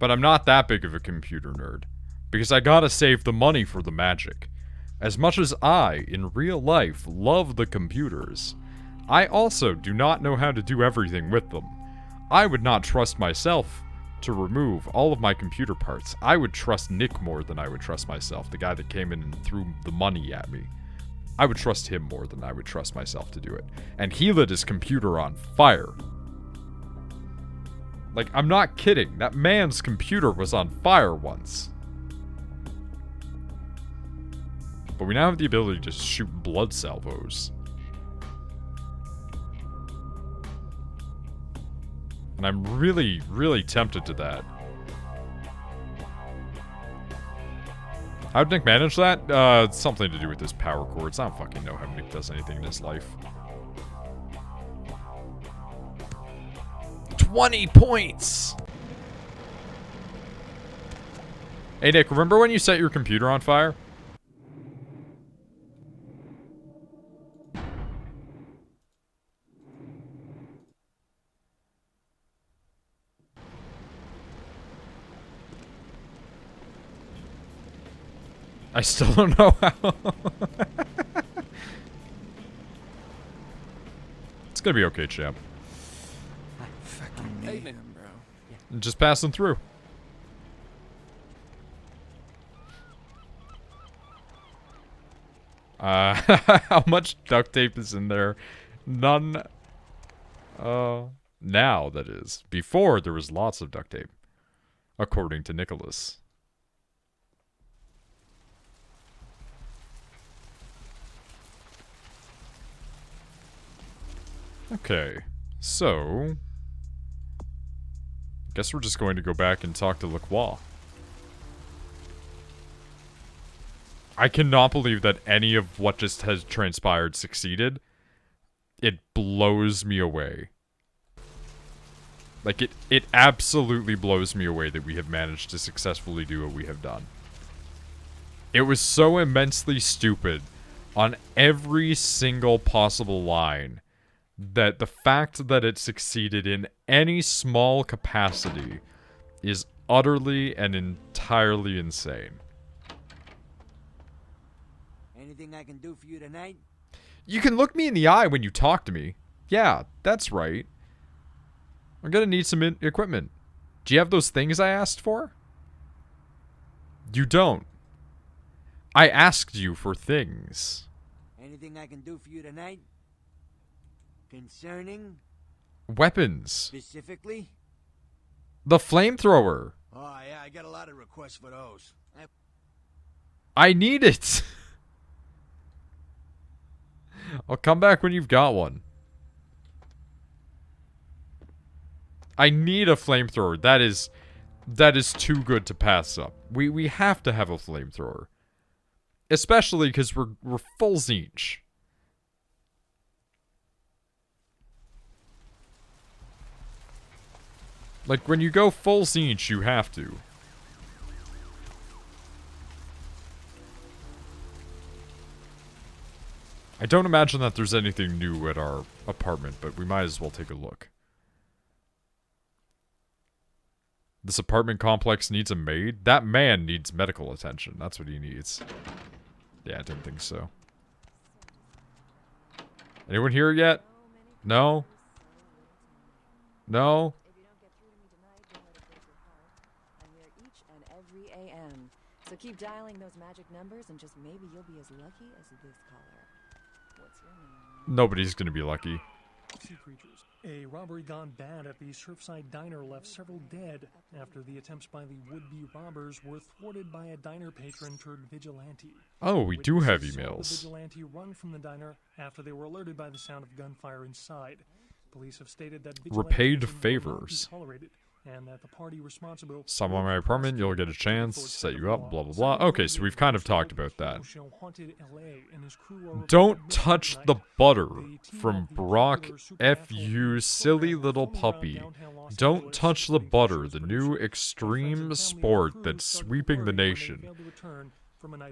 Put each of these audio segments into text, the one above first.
But I'm not that big of a computer nerd. Because I gotta save the money for the magic. As much as I, in real life, love the computers, I also do not know how to do everything with them. I would not trust myself to remove all of my computer parts. I would trust Nick more than I would trust myself, the guy that came in and threw the money at me. I would trust him more than I would trust myself to do it. And he lit his computer on fire. Like, I'm not kidding. That man's computer was on fire once. But we now have the ability to shoot blood salvos. And I'm really, really tempted to that. How'd Nick manage that? It's something to do with his power cords. I don't fucking know how Nick does anything in his life. 20 points! Hey Nick, remember when you set your computer on fire? I still don't know how. It's gonna be okay, champ. Hey, man, bro. Just passing through. How much duct tape is in there? None. Now, that is. Before, there was lots of duct tape. According to Nicholas. Okay, so... guess we're just going to go back and talk to Lacroix. I cannot believe that any of what just has transpired succeeded. It blows me away. Like, it absolutely blows me away that we have managed to successfully do what we have done. It was so immensely stupid on every single possible line that the fact that it succeeded in any small capacity is utterly and entirely insane. Anything I can do for you tonight? You can look me in the eye when you talk to me. Yeah, that's right. I'm gonna need some equipment. Do you have those things I asked for? You don't. I asked you for things. Anything I can do for you tonight? Concerning? Weapons. Specifically? The flamethrower. Oh, yeah, I got a lot of requests for those. I need it. I'll come back when you've got one. I need a flamethrower. That is too good to pass up. We have to have a flamethrower. Especially because we're full Zinch. Like, when you go full Zinch, you have to. I don't imagine that there's anything new at our apartment, but we might as well take a look. This apartment complex needs a maid? That man needs medical attention. That's what he needs. Yeah, I didn't think so. Anyone here yet? No? No? So keep dialing those magic numbers and just maybe you'll be as lucky as this caller. What's your name? Nobody's gonna be lucky. Sea creatures. A robbery gone bad at the Surfside Diner left several dead after the attempts by the would-be robbers were thwarted by a diner patron turned vigilante. Oh, we do have Witnesses saw emails. the vigilante run from the diner after they were alerted by the sound of gunfire inside. Police have stated that Repaid vigilantism will not be favors. tolerated, and that the party responsible Someone in my apartment, you'll get a chance, set you up, blah blah blah. Okay, so we've kind of talked about that. Don't touch the butter from Brock F. You silly little puppy. Don't touch the butter, the new extreme sport that's sweeping the nation.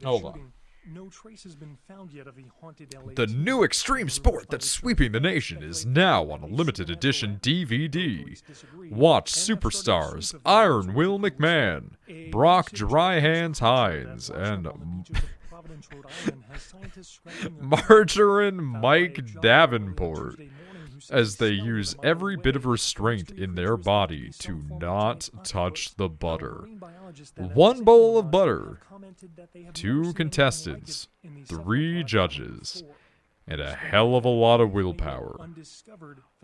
Hold on. no trace has been found yet of the haunted LA. The new extreme sport that's sweeping the nation is now on a limited edition DVD. Watch superstars Iron Will McMahon, Brock Dry Hands Hines, and Margarine Mike Davenport as they use every bit of restraint in their body to not touch the butter. 1 bowl of butter, 2 contestants, 3 judges, and a hell of a lot of willpower.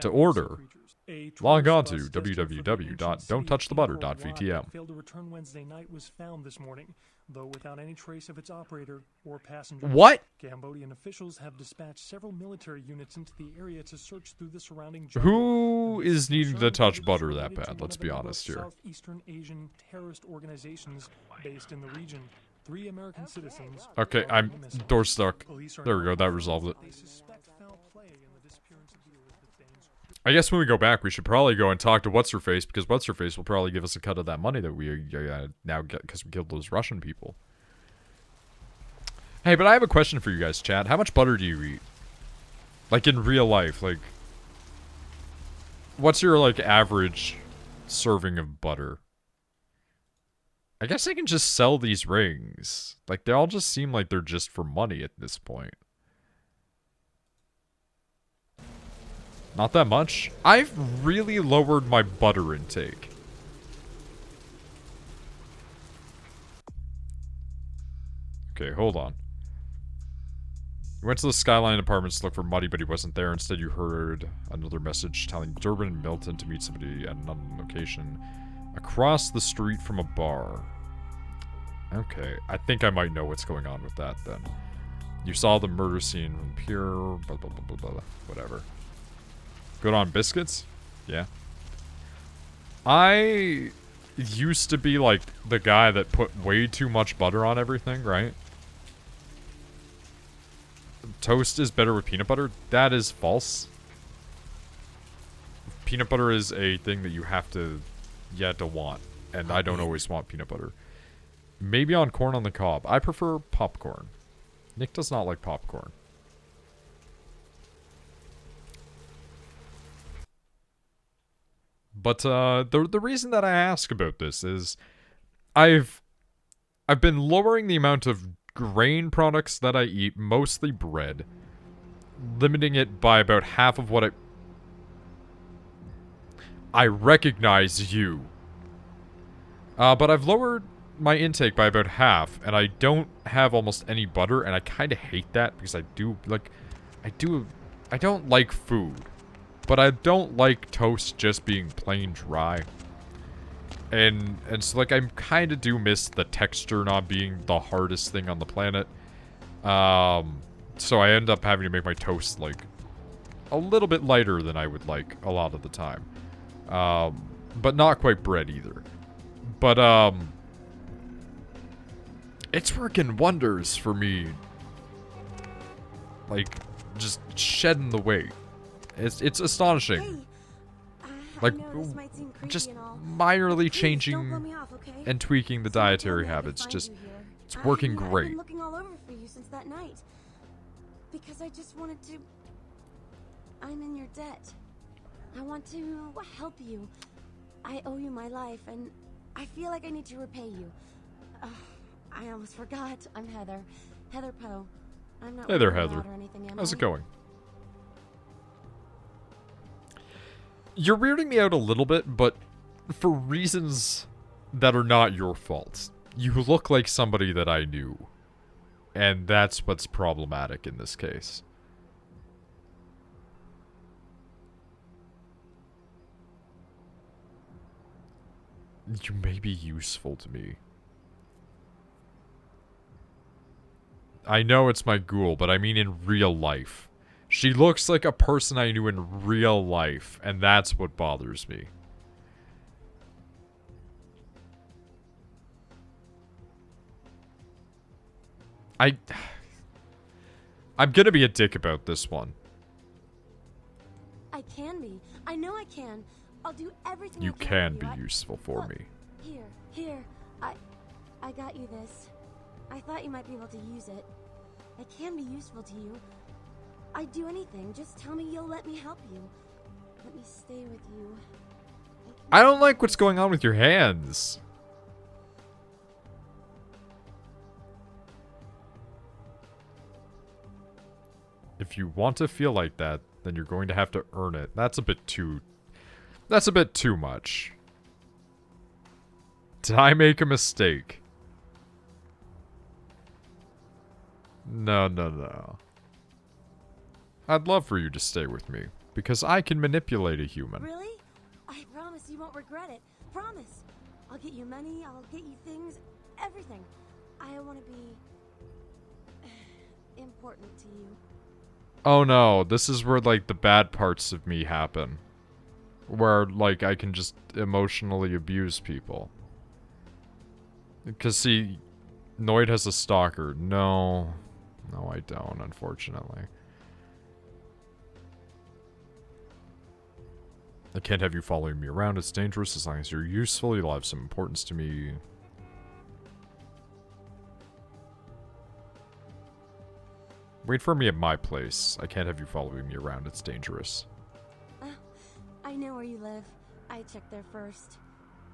To order, log on to www.don'ttouchthebutter.vtm. Failed to return Wednesday night was found this morning, though without any trace of its operator or passenger. What? Cambodian officials have dispatched several military units into the area to search through the surrounding Who is needing to touch butter that bad? Let's be honest here. Southeastern Asian terrorist organizations based in the region. 3 American citizens. Okay, I'm door stuck. There we go, that resolved it. They suspect foul play in the disappearance of the Elizabeth Danes. I guess when we go back, we should probably go and talk to What's-Her-Face, because What's-Her-Face will probably give us a cut of that money that we now get because we killed those Russian people. Hey, but I have a question for you guys, chat. How much butter do you eat? Like, in real life, like... What's your, like, average serving of butter? I guess I can just sell these rings. Like, they all just seem like they're just for money at this point. Not that much. I've really lowered my butter intake. Okay, hold on. You went to the Skyline Apartments to look for Muddy, but he wasn't there. Instead, you heard another message telling Durbin and Milton to meet somebody at another location across the street from a bar. Okay, I think I might know what's going on with that then. You saw the murder scene from Pure, blah, blah, blah, blah, blah, whatever. Good on biscuits? Yeah. I used to be like the guy that put way too much butter on everything, right? Toast is better with peanut butter? That is false. Peanut butter is a thing that you have to want. And I don't always want peanut butter. Maybe on corn on the cob. I prefer popcorn. Nick does not like popcorn. But the reason that I ask about this is I've been lowering the amount of grain products that I eat, mostly bread, limiting it by about half of what I recognize you. But I've lowered my intake by about half, and I don't have almost any butter, and I kind of hate that because I don't like food, but I don't like toast just being plain dry. And so, like, I kind of do miss the texture not being the hardest thing on the planet. So I end up having to make my toast, like, a little bit lighter than I would like a lot of the time. But not quite bread either. But, it's working wonders for me. Like, just shedding the weight. It's astonishing. Hey, Like, I know this might seem creepy just and all, minorly but please changing don't blow me off, okay? and tweaking the Someone dietary told me I could habits. find Just, you here. it's working I've great. been looking all over for you since that night. Because I just wanted to... I'm in your debt. I want to help you. I owe you my life, and I feel like I need to repay you. I almost forgot. I'm Heather. Heather Poe. I'm not Hey there, working Heather. out or anything, am How's I? it going? You're weirding me out a little bit, but for reasons that are not your fault. You look like somebody that I knew. And that's what's problematic in this case. You may be useful to me. I know it's my ghoul, but I mean in real life. She looks like a person I knew in real life, and that's what bothers me. I'm gonna be a dick about this one. I can be. I know I can. I'll do everything You I can for be you. useful for Look, me. Here. I got you this. I thought you might be able to use it. I can be useful to you. I'd do anything. Just tell me you'll let me help you. Let me stay with you. I don't like what's going on with your hands. If you want to feel like that, then you're going to have to earn it. That's a bit too much. Did I make a mistake? No. I'd love for you to stay with me, because I can manipulate a human. Really? I promise you won't regret it. Promise. I'll get you money, I'll get you things, everything. I want to be important to you. Oh no, this is where, like, the bad parts of me happen. Where, like, I can just emotionally abuse people. Because, see, Noid has a stalker. No, I don't, unfortunately. I can't have you following me around. It's dangerous. As long as you're useful, you'll have some importance to me. Wait for me at my place. I can't have you following me around. It's dangerous. I know where you live. I checked there first.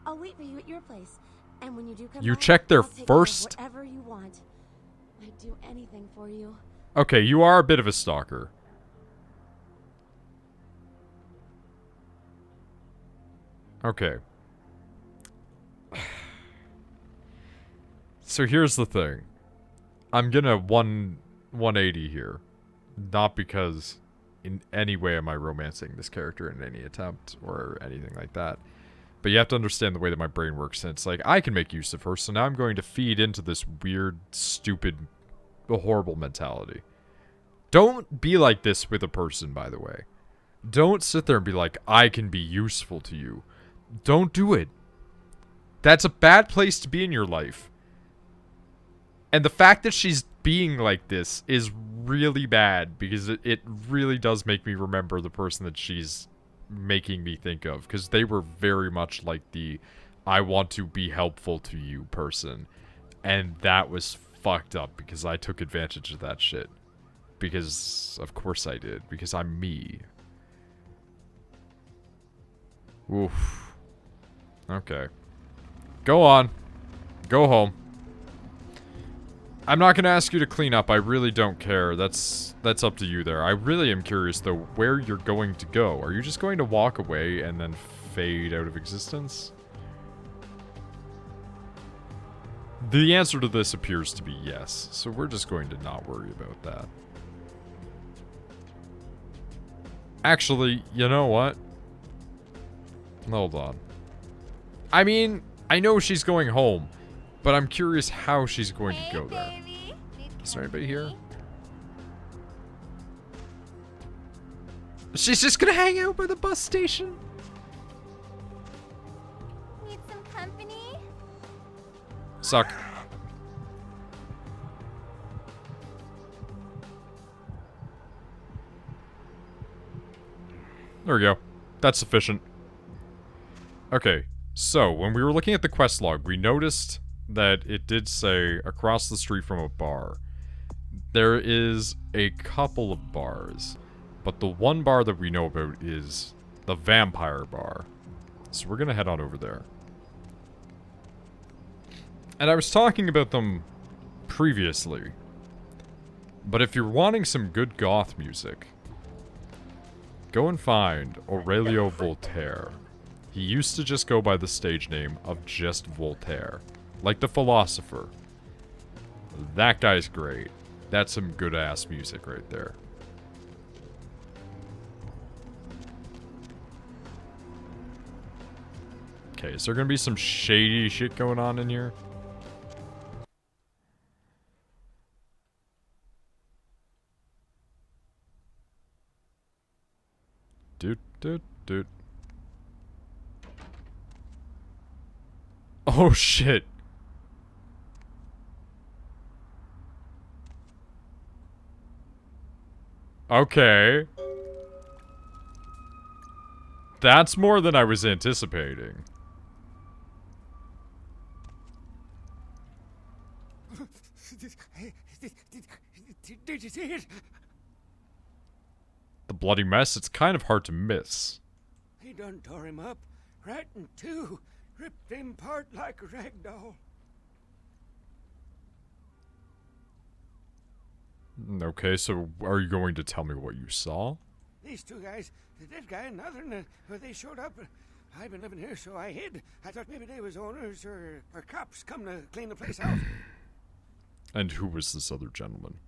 I'll wait for you at your place. And when you do come You back, checked there I'll take care of first? whatever you want. I'd do anything for you. Okay, you are a bit of a stalker. Okay. So here's the thing. I'm gonna 180 here. Not because in any way am I romancing this character in any attempt or anything like that. But you have to understand the way that my brain works. And it's like, I can make use of her, so now I'm going to feed into this weird, stupid, horrible mentality. Don't be like this with a person, by the way. Don't sit there and be like, I can be useful to you. Don't do it. That's a bad place to be in your life. And the fact that she's being like this is really bad, because it really does make me remember the person that she's making me think of, because they were very much like the I want to be helpful to you person, and that was fucked up because I took advantage of that shit, because of course I did, because I'm me. Oof. Okay, go on, go home. I'm not gonna ask you to clean up. I really don't care. That's up to you there. I really am curious, though, where you're going to go. Are you just going to walk away and then fade out of existence? The answer to this appears to be yes, so we're just going to not worry about that. Actually, you know what? Hold on. I mean, I know she's going home, but I'm curious how she's going to go there. Is there anybody here? She's just gonna hang out by the bus station? Need some company? Suck. There we go. That's sufficient. Okay, so when we were looking at the quest log, we noticed that it did say across the street from a bar. There is a couple of bars, but the one bar that we know about is the vampire bar. So we're gonna head on over there. And I was talking about them previously, but if you're wanting some good goth music, go and find Aurelio Voltaire. He used to just go by the stage name of just Voltaire, like the philosopher. That guy's great. That's some good-ass music right there. Okay, is there gonna be some shady shit going on in here? Dude. Oh, shit. Okay. That's more than I was anticipating. Did you see it? The bloody mess, it's kind of hard to miss. He done tore him up, right in two, ripped him apart like a rag doll. Okay, so are you going to tell me what you saw? These two guys, the dead guy and the other, they showed up. I've been living here, so I hid. I thought maybe they was owners or cops come to clean the place out. And who was this other gentleman?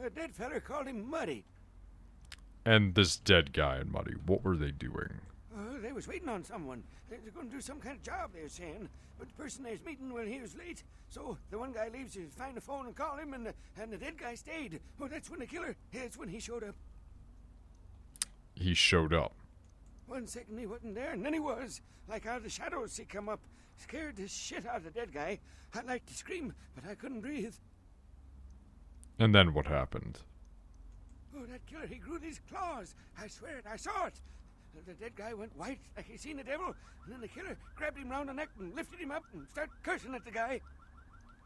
The dead feller called him Muddy. And this dead guy and Muddy, what were they doing? They was waiting on someone. They were going to do some kind of job, they were saying. But the person they was meeting, well, he was late. So the one guy leaves to find the phone and call him, and the dead guy stayed. Oh, that's when the killer, that's when he showed up. He showed up. 1 second he wasn't there, and then he was. Like out of the shadows he come up. Scared the shit out of the dead guy. I'd like to scream, but I couldn't breathe. And then what happened? Oh, that killer, he grew these claws. I swear it, I saw it. The dead guy went white like he seen the devil, and then the killer grabbed him round the neck and lifted him up and started cursing at the guy.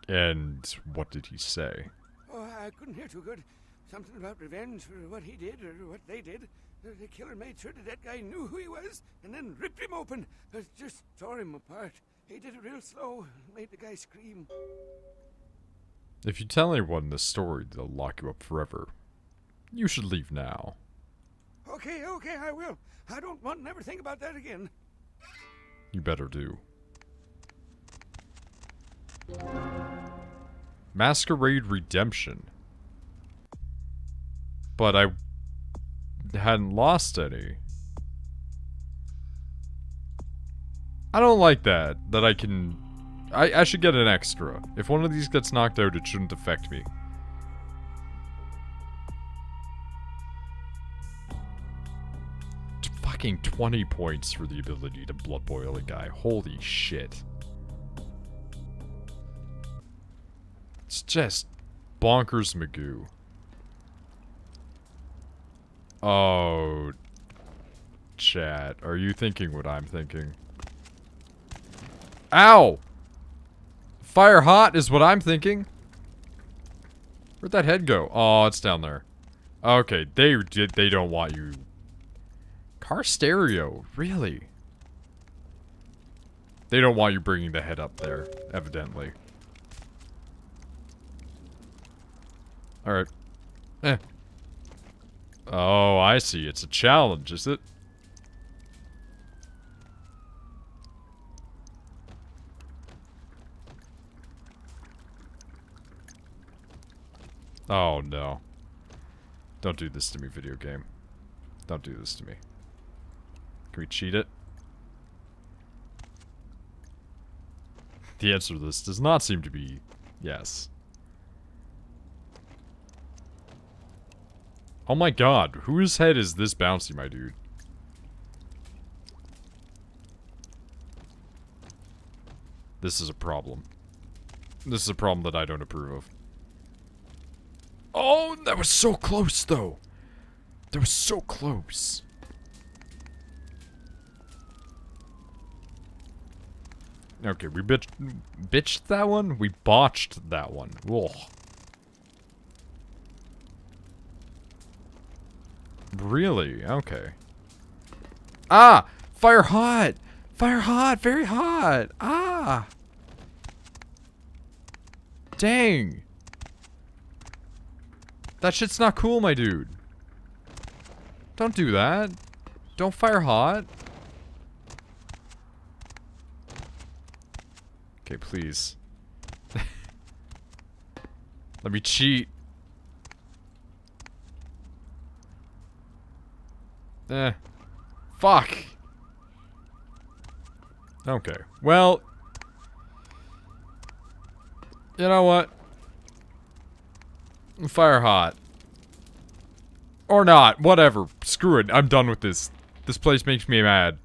And what did he say? Oh, I couldn't hear too good. Something about revenge for what he did or what they did. The killer made sure the dead guy knew who he was and then ripped him open. Just tore him apart. He did it real slow, made the guy scream. If you tell anyone this story, they'll lock you up forever. You should leave now. Okay, I will. I don't want to never think about that again. You better do. Masquerade Redemption. But I hadn't lost any. I don't like that I can... I should get an extra. If one of these gets knocked out, it shouldn't affect me. Fucking 20 points for the ability to blood boil a guy. Holy shit. It's just bonkers Magoo. Oh, chat. Are you thinking what I'm thinking? Ow! Fire hot is what I'm thinking. Where'd that head go? Oh, it's down there. Okay, they don't want you. Car stereo, really? They don't want you bringing the head up there, evidently. Alright. Eh. Oh, I see. It's a challenge, is it? Oh, no. Don't do this to me, video game. Don't do this to me. Can we cheat it? The answer to this does not seem to be yes. Oh my god, whose head is this bouncy, my dude? This is a problem. This is a problem that I don't approve of. Oh, that was so close, though. That was so close. Okay, we bitched that one? We botched that one. Ugh. Really? Okay. Ah! Fire hot! Fire hot! Very hot! Ah! Dang! That shit's not cool, my dude. Don't do that. Don't fire hot. Okay, please. Let me cheat. Fuck. Okay. Well. You know what? Fire hot. Or not. Whatever. Screw it. I'm done with this. This place makes me mad.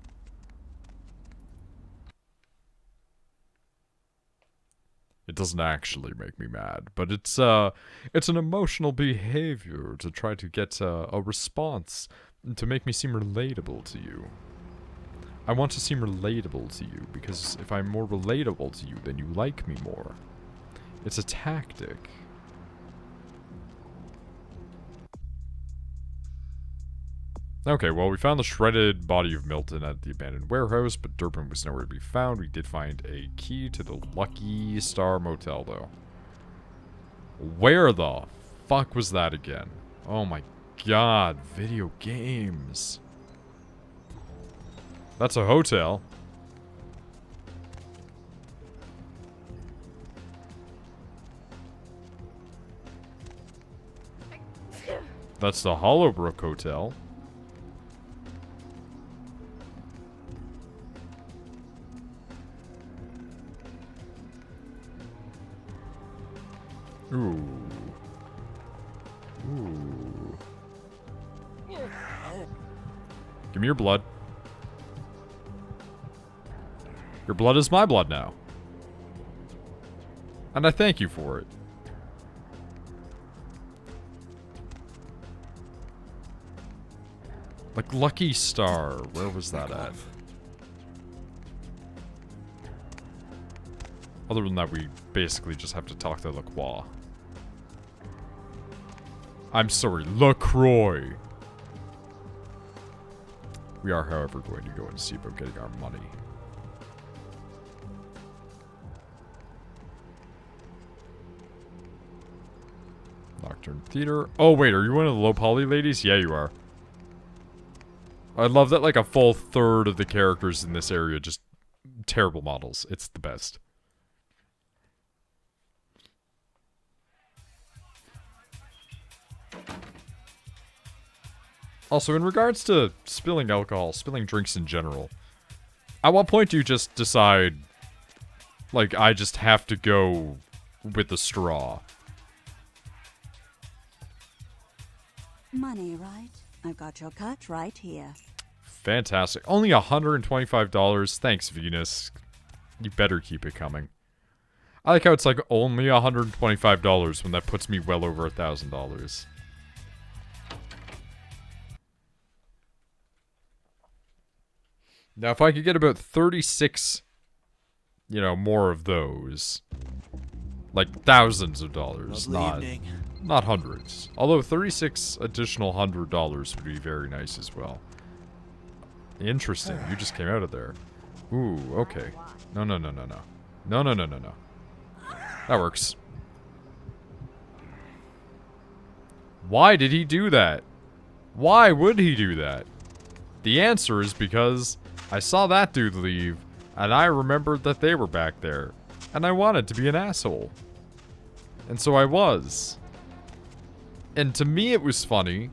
It doesn't actually make me mad, but it's an emotional behavior to try to get a response to make me seem relatable to you. I want to seem relatable to you, because if I'm more relatable to you, then you like me more. It's a tactic. Okay, well, we found the shredded body of Milton at the abandoned warehouse, but Durbin was nowhere to be found. We did find a key to the Lucky Star Motel, though. Where the fuck was that again? Oh my god, video games. That's a hotel. That's the Hollowbrook Hotel. Ooh. Ooh. Give me your blood. Your blood is my blood now. And I thank you for it. Like Lucky Star, where was that at? Other than that, we basically just have to talk to LaCroix. I'm sorry, LaCroix. We are, however, going to go and see about getting our money. Nocturne Theater. Oh, wait, are you one of the low poly ladies? Yeah, you are. I love that, like, a full third of the characters in this area just terrible models. It's the best. Also, in regards to spilling alcohol, spilling drinks in general, at what point do you just decide, like, I just have to go with the straw? Money, right? I've got your cut right here. Fantastic. Only $125. Thanks, Venus. You better keep it coming. I like how it's like only $125 when that puts me well over $1,000. Now, if I could get about 36, you know, more of those, like thousands of dollars, not hundreds. Although 36 additional $100 would be very nice as well. Interesting. You just came out of there. Ooh, okay. No. No. That works. Why did he do that? Why would he do that? The answer is because I saw that dude leave, and I remembered that they were back there, and I wanted to be an asshole. And so I was. And to me it was funny.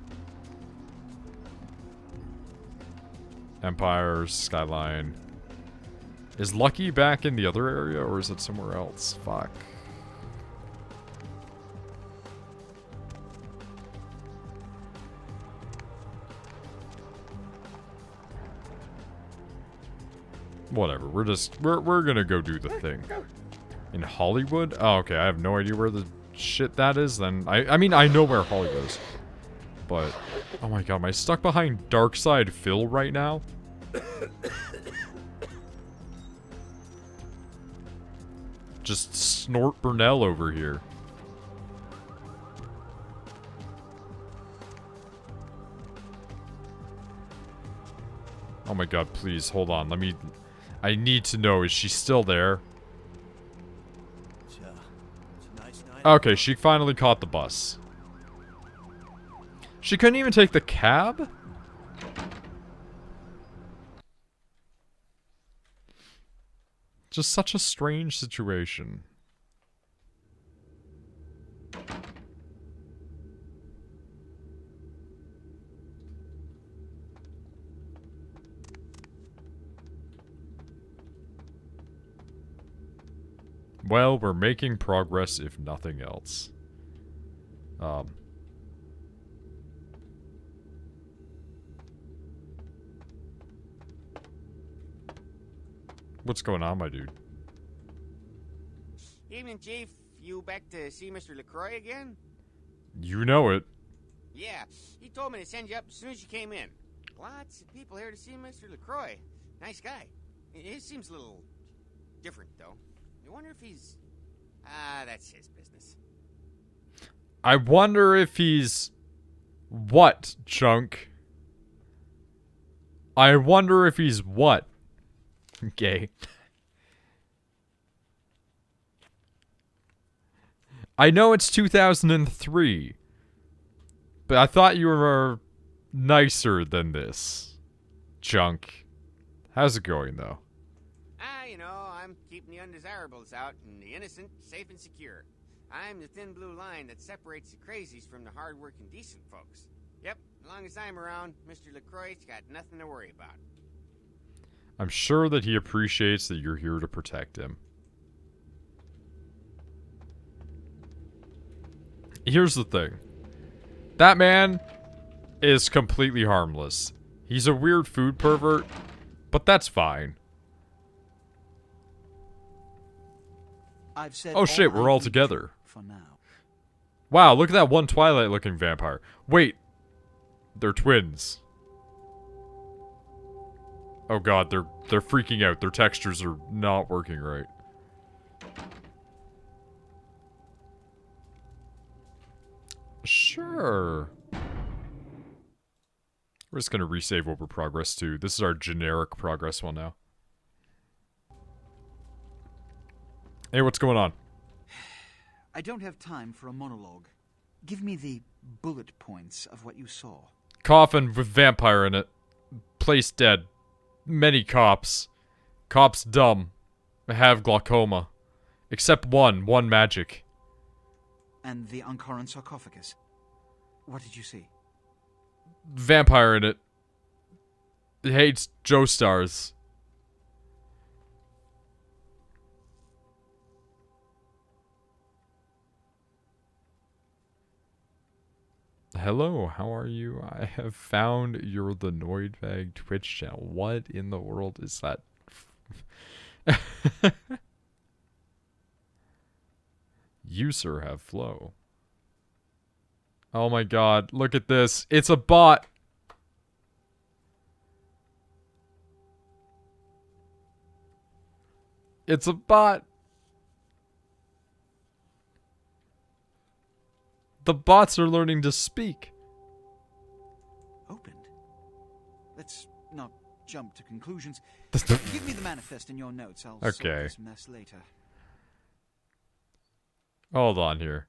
Empire, Skyline. Is Lucky back in the other area, or is it somewhere else? Fuck. Whatever, we're gonna go do the thing. In Hollywood? Oh, okay, I have no idea where the shit that is, then. I mean, I know where Hollywood is. But, oh my god, am I stuck behind Darkside Phil right now? Just snort Burnell over here. Oh my god, please, hold on, let me... I need to know, is she still there? Okay, she finally caught the bus. She couldn't even take the cab? Just such a strange situation. Well, we're making progress, if nothing else. What's going on, my dude? Evening, Chief. You back to see Mr. LaCroix again? You know it. Yeah, he told me to send you up as soon as you came in. Lots of people here to see Mr. LaCroix. Nice guy. He seems a little different, though. I wonder if he's That's his business. I wonder if he's... What, Chunk? I wonder if he's what? Gay. I know it's 2003, but I thought you were nicer than this, Chunk. How's it going, though? You know, I'm keeping the undesirables out and the innocent safe and secure. I'm the thin blue line that separates the crazies from the hard-working decent folks. Yep, as long as I'm around, Mr. LaCroix's got nothing to worry about. I'm sure that he appreciates that you're here to protect him. Here's the thing. That man is completely harmless. He's a weird food pervert, but that's fine. I've said Oh shit, we're all I together. for now. Wow, look at that one Twilight-looking vampire. Wait, they're twins. Oh god, they're freaking out. Their textures are not working right. Sure. We're just gonna resave what we're progress to. This is our generic progress one now. Hey, what's going on? I don't have time for a monologue. Give me the bullet points of what you saw. Coffin with vampire in it. Place dead. Many cops. Cops dumb. Have glaucoma. Except one magic. And the Ankaran sarcophagus. What did you see? Vampire in it. It hates Joestars. Hello, how are you? I have found your TheNoidBag Twitch channel. What in the world is that? You, sir, have flow. Oh my god, look at this. It's a bot. It's a bot. The bots are learning to speak. Opened. Let's not jump to conclusions. Give me the manifest in your notes. I'll sort this mess later. Hold on here.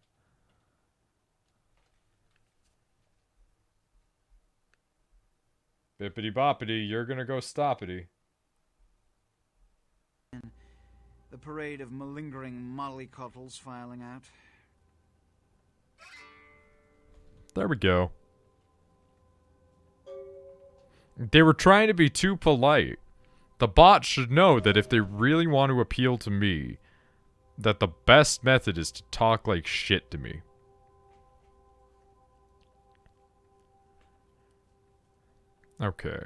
Bippity boppity, you're gonna go stoppity. The parade of malingering mollycoddles filing out. There we go. They were trying to be too polite. The bot should know that if they really want to appeal to me, that the best method is to talk like shit to me. Okay.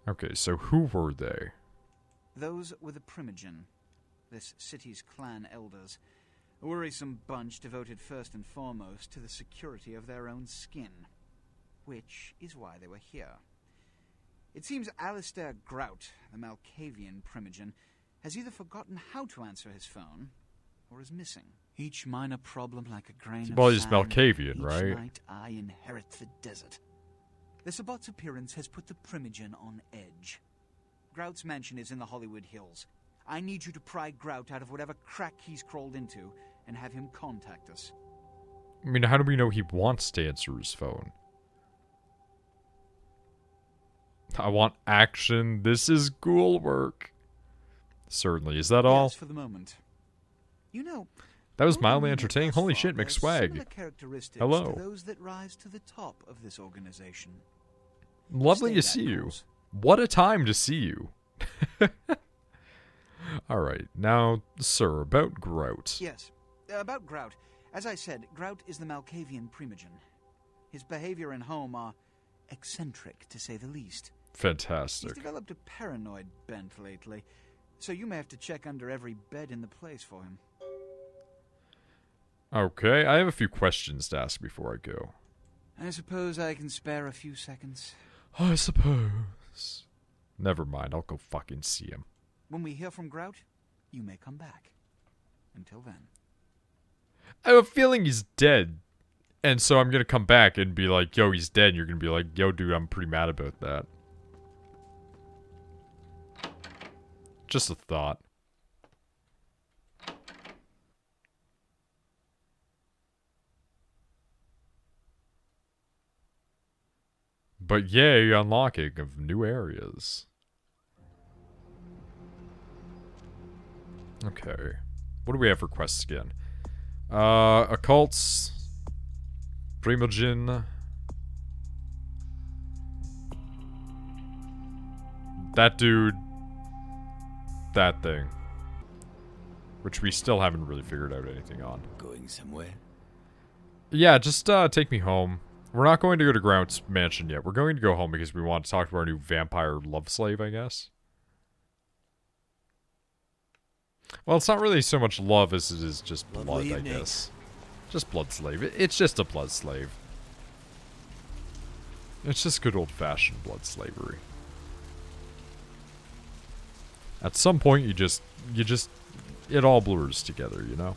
Okay, so who were they? Those were the Primogen, this city's clan elders. A worrisome bunch devoted first and foremost to the security of their own skin. Which is why they were here. It seems Alistair Grout, the Malkavian Primogen, has either forgotten how to answer his phone, or is missing. Each minor problem like a grain of Well, he's sand. Malkavian, Each right? night I inherit the desert. The Sabbat's appearance has put the Primogen on edge. Grout's mansion is in the Hollywood Hills. I need you to pry Grout out of whatever crack he's crawled into and have him contact us. I mean, how do we know he wants to answer his phone? I want action. This is ghoul work. Certainly. Is that all? Yes, for the moment. You know, that was mildly entertaining. Holy shit, McSwag. Hello. To those that rise to the top of this organization. Lovely to see you. What a time to see you. Alright, now, sir, about Grout. Yes, about Grout. As I said, Grout is the Malkavian Primogen. His behavior and home are eccentric, to say the least. Fantastic. He's developed a paranoid bent lately, so you may have to check under every bed in the place for him. Okay, I have a few questions to ask before I go. I suppose I can spare a few seconds. I suppose. Never mind, I'll go fucking see him. When we hear from Grout, you may come back. Until then. I have a feeling he's dead. And so I'm gonna come back and be like, yo, he's dead. And you're gonna be like, yo, dude, I'm pretty mad about that. Just a thought. But yay, unlocking of new areas. Okay. What do we have for quests again? Occults. Primogen. That dude. That thing. Which we still haven't really figured out anything on. Going somewhere? Yeah, just take me home. We're not going to go to Grout's mansion yet. We're going to go home because we want to talk to our new vampire love slave, I guess. Well, it's not really so much love as it is just blood, I guess. Just blood slave. It's just a blood slave. It's just good old-fashioned blood slavery. At some point, it all blurs together, you know?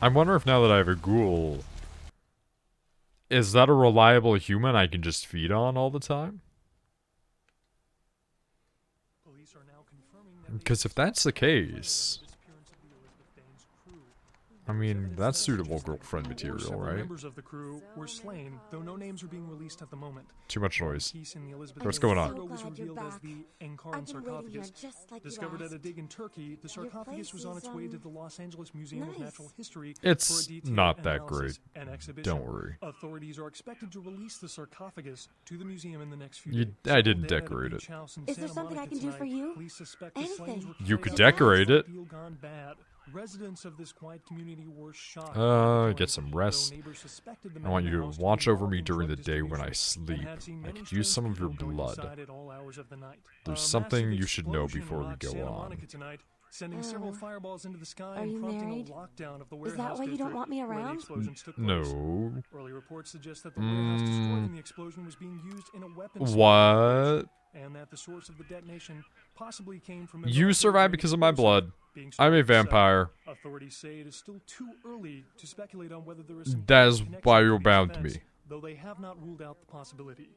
I wonder if now that I have a ghoul, is that a reliable human I can just feed on all the time? Because if that's the case, I mean, that's suitable girlfriend material, right? Members of the crew were slain, though no names are being released at the moment. Too much noise. What's going on? Was revealed as the Encaran sarcophagus. Discovered at a dig in Turkey, the sarcophagus was on its way to the Los Angeles Museum of Natural History. It's for a detailed not that analysis great. and exhibition. Don't worry. Authorities are expected to release the sarcophagus to the museum in the next few days. I didn't decorate it. Is there something I can do for you? Anything. You could decorate it. Residents of this quiet community were shocked. Get some rest. I want you to watch over me during the day when I sleep. I could use some of your blood. There's something you should know before we go on. Sending several fireballs into the sky Are and you prompting married? a lockdown of the Is warehouse that why you don't district want me where the around? explosions took place. No. Early reports suggest that the warehouse destroyed in the explosion was being used in a weapons What? and that the source of the detonation possibly came from You survived because of my blood. I'm a vampire. Authorities say it is still too early to speculate on whether there is some That is connection why to you're these bound to events, me. though they have not ruled out the possibility.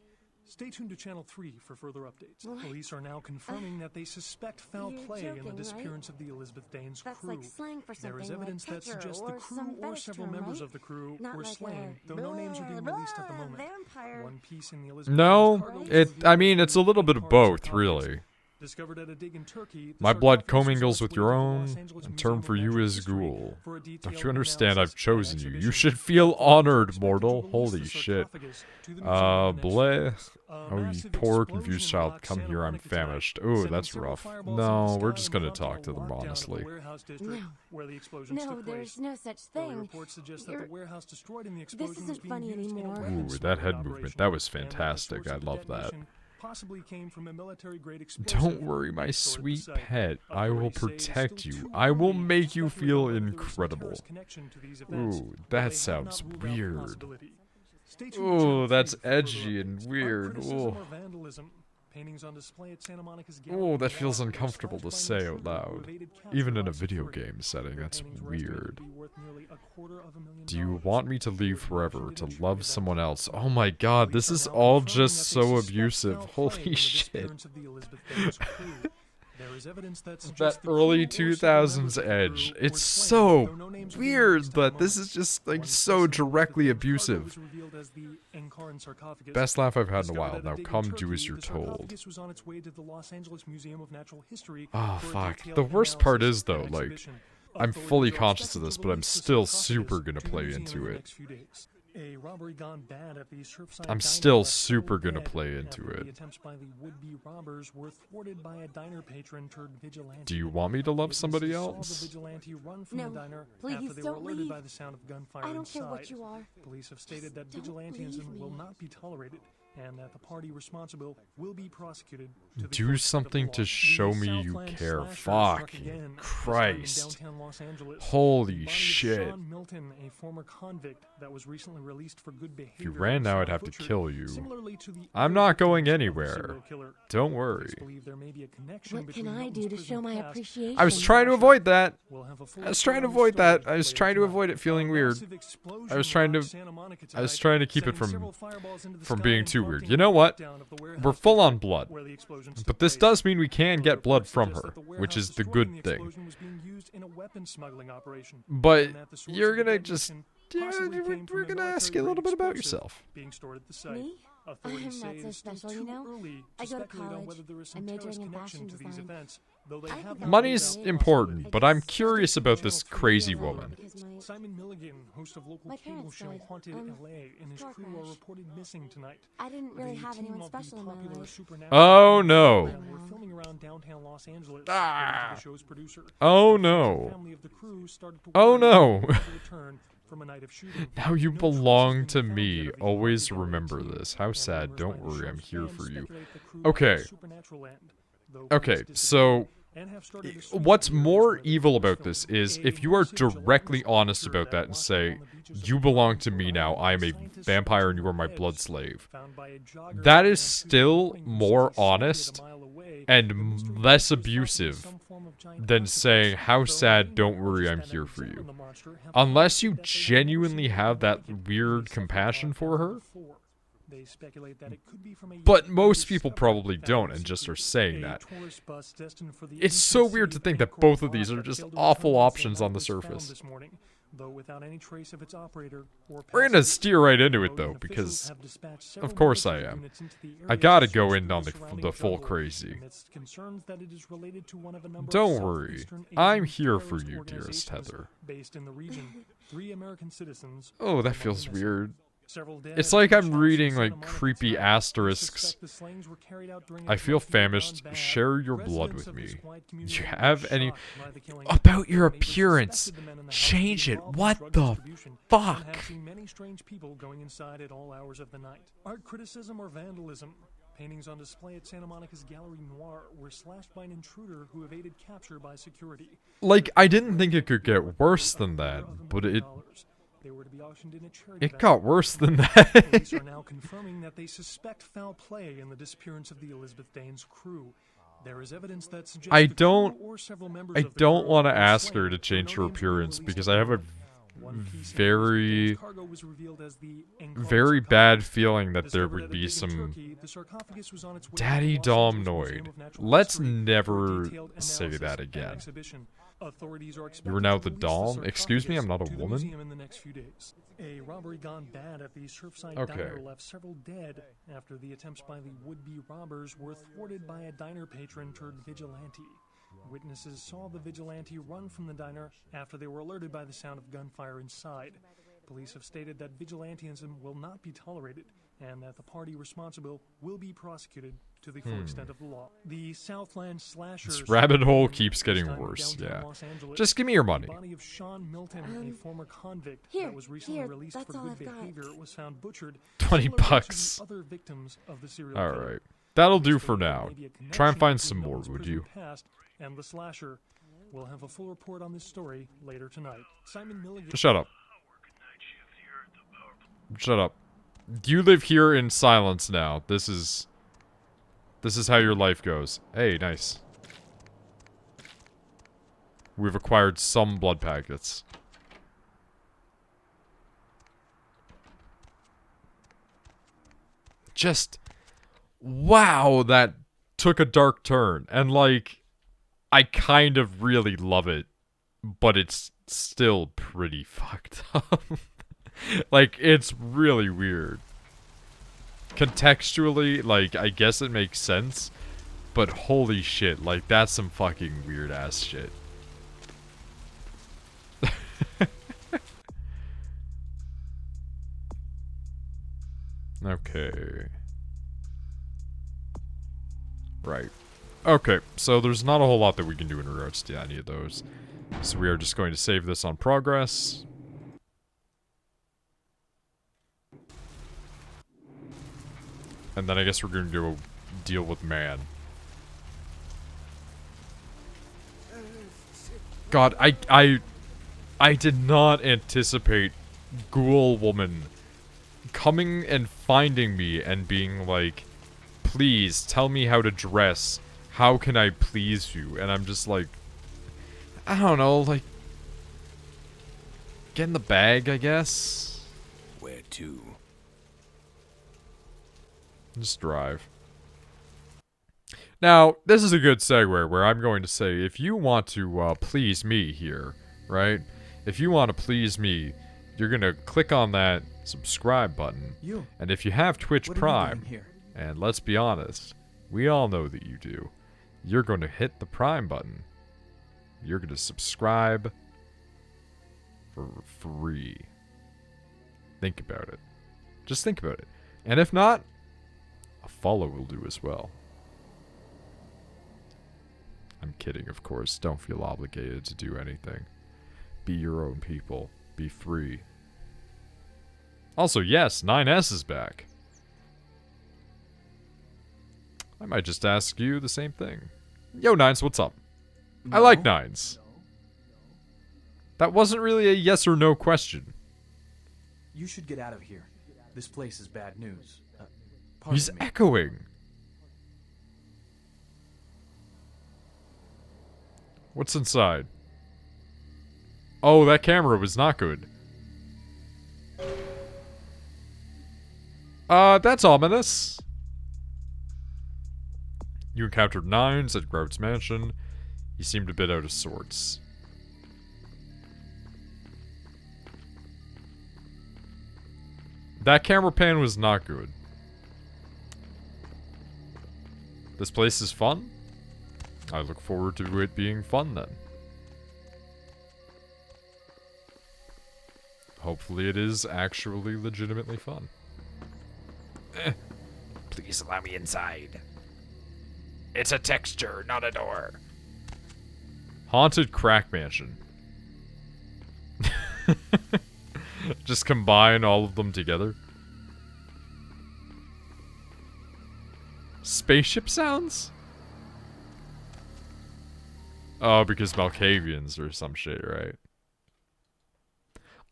Stay tuned to Channel 3 for further updates. What? Police are now confirming that they suspect foul You're play in the joking, disappearance of the Elizabeth Danes That's crew. like slang for There is something evidence like that suggests the catcher crew some or fetish several term, members right? of the crew Not were like slain, a though no names are being released at the moment. vampire. One piece in the Elizabeth Danes No, cargo I mean, it's a little bit of both, really. Discovered at a dig in Turkey, the My blood sarcophagus was commingles on with its your way to the own, Los Angeles and Museum term of for you Natural is History ghoul. for a detailed Don't you understand I've analysis and chosen you? You exhibition. should feel Authorities are honored, expected to mortal. release Holy the shit. sarcophagus to the museum in the next few Bleh. days. A Oh, you massive poor, explosion confused child. rocked Come Santa here, I'm Monica tonight, famished. Ooh, sending that's several rough. fireballs No, into the we're sky just and gonna prompting talk a to them lockdown of the honestly. warehouse district No. where the explosions No, took there's place. no such Early thing. reports suggest that the You're- warehouse destroyed in the This explosion was isn't being funny used in a anymore. weapons Ooh, that storage head movement. operation, That was and that the fantastic. source I of the love that. detonation possibly came from a military-grade explosive Don't worry, my stored at the sweet site. pet. I will Authorities say it is protect still you. too I will early to make you speculate feel on whether there is some incredible. terrorist connection to these events, Ooh, though that they have sounds not ruled out the weird. possibility. Stay tuned to Ooh, Channel that's 3 for further edgy and updates. weird. Art criticism Ooh. or vandalism. Paintings on display at Santa Monica's Ooh, gallery that feels were uncomfortable to splashed by an say out intruder who loud. evaded capture Even in by a video security. game setting, Their that's paintings were estimated weird. to be worth nearly $250,000. Do you want me to leave forever to Security love didn't someone shoot else? the Oh my god, Police this are is now all confirming just that they so suspect abusive. foul play Holy in the shit. disappearance of the Elizabeth Danes crew. There is evidence that That suggests the early crew or several 2000s members of the edge. crew were It's slain, so though no names are being weird, released at the but this moment. is just like One so piece of the directly Elizabeth Danes cargo abusive. was revealed as the Encaran sarcophagus. Best laugh I've had in a Discovered while. at a Now dig in come do Turkey, as you're the told. sarcophagus was on its way to the Los Angeles Museum of Natural History Oh for a fuck. detailed The worst part analysis is though, and like, exhibition. I'm Authorities fully are conscious expected of this, to but I'm release the still sarcophagus super gonna to the play museum into in the it. next few days. A robbery gone bad at the Surfside I'm diner still left super several gonna dead play into after it. The attempts by the would-be robbers were thwarted by a diner patron turned vigilante. Do you want me to love Witnesses somebody saw the else? vigilante run from No, the diner please after they were don't alerted leave. by the sound of gunfire I don't inside. care what you are. Police have stated that Just don't vigilantism leave will me. not be tolerated and that the party responsible will be prosecuted to the Do full extent of the something law. to show The me you Southland care. slasher struck Fucking again, this time in Christ. downtown Los Angeles. The Holy body of shit. Sean Milton, a former convict that was recently released for good behavior. If you ran now, was I'd have to butchered, kill you. similarly to the I'm other not going victims of the anywhere. serial killer. Don't worry. Police believe there may be a connection What between can I Milton's do to prison show my past appreciation? I was trying to avoid that. We'll have a full I was trying to report on avoid this story that. I was later trying to tonight. avoid it feeling A weird. massive explosion I was trying to- rocked Santa Monica I was tonight, trying to keep it sending from several fireballs into the from sky being and too weird. prompting You know a what? breakdown of the We're warehouse full on district blood. where the explosions But took this place. does mean we can Other get blood reports from suggest her, that the which is warehouse the destroyed in good the thing. explosion was being used in a weapon smuggling operation, But and that the source you're of the gonna detonation just... Yeah, possibly we're came from we're a gonna ask military you a little bit grade about explosive yourself. being stored at the site. Me? Authorities I'm say not it so is still special, too you know? early I to go to speculate on college. whether there is some I'm majoring terrorist in connection fashion to these design. events, though they I have think not Money's ruled out important, but I'm possibilities. curious about this crazy woman. Because my Simon Milligan, host of local My cable parents show died, Haunted LA, and his car crew are crash. reported missing tonight. I didn't really The have team anyone of the special in my popular life. Supernatural Oh, no. program were filming around downtown Los Angeles, Ah. according to the show's producer. Oh, The friends and no. family of the crew started to Oh, worry no. about the return from a night of shooting. Now you No trace has belong been to found me. yet of the Always Haunted LA remember team, this. How and sad. rumors Don't by the worry, I'm show's here fans for you. speculate the crew Okay. might be supernatural end, though Okay, police so disagree and have started to sweep what's the areas more where the evil film about was this filmed. is A if you are massive directly gelatinous honest creature about that and washed say, up on the beaches of you Rhode belong to Island, me now, I am a scientists vampire and searched you are my for blood heads slave. found by a jogger That in is Vancouver, still reporting more Mississippi State honest a mile away. and The mystery less was thought to be abusive some form of giant than octopus, saying, how though sad, many don't worry, biologists I'm that have here for examined you. the monster have Unless you concluded that they have never genuinely seen have anything that like it, weird except for compassion Bob for her. Dylan before. They speculate that it could be from a But yet most people undiscovered probably family don't and just secret. are saying A that. tourist bus destined for the It's so ancient weird to city think of that both of Angkor these are Wat just failed to awful return options Wednesday on the night was found surface. this morning, though without any trace of its operator or We're gonna passengers. steer right into it Logan though, officials because have dispatched of several course I military am. units into the I area gotta to go search in through on the the surrounding full jungle, crazy. amidst concerns that it is related to one of a number Don't of worry. Southeastern I'm Asian here for terrorist you, dearest organizations Heather. based in the region. 3 American citizens. Oh, that among feels the missing. weird. Several dead It's like and I'm shots in reading Santa like Monica creepy tonight. They asterisks. suspect the slayings were carried out during I a famished. drunken gone bad. Share your blood Residents with of me. this quiet Do community you were have any shocked by the killing. about your Neighbors appearance? suspected the men in the house Change to be it. involved in What drug the distribution fuck? and have seen many strange people going inside at all hours of the night. Art criticism or vandalism? Paintings on display at Santa Monica's Gallery Noir were slashed by an intruder who evaded capture by security. Like, I didn't think it could get worse than that, but it They were to be auctioned in a charity event. got worse than that. Police are now confirming that they suspect foul play in the disappearance of the Elizabeth Dane's crew. There is evidence that suggests I the crew don't or several members I of the don't crew want to were ask slain, her to though change no her names have been appearance released because at I the have a moment. One piece of very Elizabeth Dane's cargo was revealed as the Enclave very sarcophagus. bad feeling that there Discovered would at a be dig in some Turkey, the sarcophagus was on its way to Daddy the Los Dom Angeles Museum Noid. of Natural Let's History for a never detailed say analysis that and again. exhibition. Authorities are You were expected now to the release Dom? Excuse me, I'm not a sarcophagus to the woman? museum in the next few days. A robbery gone bad at the Surfside Okay. Diner left several dead after the attempts by the would-be robbers were thwarted by a diner patron turned vigilante. Witnesses saw the vigilante run from the diner after they were alerted by the sound of gunfire inside. Police have stated that vigilantism will not be tolerated and that the party responsible will be prosecuted to the full extent of the law. The Southland slashers. This rabbit hole keeps this getting time in worse, downtown yeah. Los Angeles. Just give me your money. The body of Sean Milton, a former convict here, that was recently here, released that's for all good I've got. behavior, was found butchered. 20 similarly to bucks. the other victims of the serial killer. Alright. That'll do Police for believe there now. may be a Try and connection find between some more, Milton's would prison you? past and the slasher. We'll have a full report on this story later tonight. Simon Milligan. Shut up. Shut up. You live here in silence now. This is how your life goes. Hey, nice. We've acquired some blood packets. Just wow, that took a dark turn. And like I kind of really love it, but it's still pretty fucked up. Like, it's really weird. Contextually, like, I guess it makes sense, but holy shit, like, that's some fucking weird-ass shit. Okay. Right. Okay, so there's not a whole lot that we can do in regards to any of those. So we are just going to save this on progress. And then I guess we're gonna go deal with man. God, I did not anticipate Ghoul Woman coming and finding me and being like, please tell me how to dress. How can I please you? And I'm just like, I don't know, like, get in the bag, I guess. Where to? Just drive. Now, this is a good segue where I'm going to say, if you want to please me here, right? If you want to please me, you're going to click on that subscribe button. And if you have Twitch Prime, and let's be honest, we all know that you do, you're going to hit the Prime button. You're going to subscribe for free. Think about it. Just think about it. And if not, a follow will do as well. I'm kidding, of course. Don't feel obligated to do anything. Be your own people. Be free. Also, yes, 9S is back. I might just ask you the same thing. Yo, Nines, what's up? I like Nines. That wasn't really a yes or no question. You should get out of here. This place is bad news. He's echoing. What's inside? Oh, that camera was not good. That's ominous. You encountered Nines at Grout's mansion. He seemed a bit out of sorts. That camera pan was not good. This place is fun? I look forward to it being fun then. Hopefully it is actually legitimately fun. Please allow me inside. It's a texture, not a door. Haunted Crack Mansion. Just combine all of them together. Spaceship sounds? Oh, because Malkavians or some shit, right?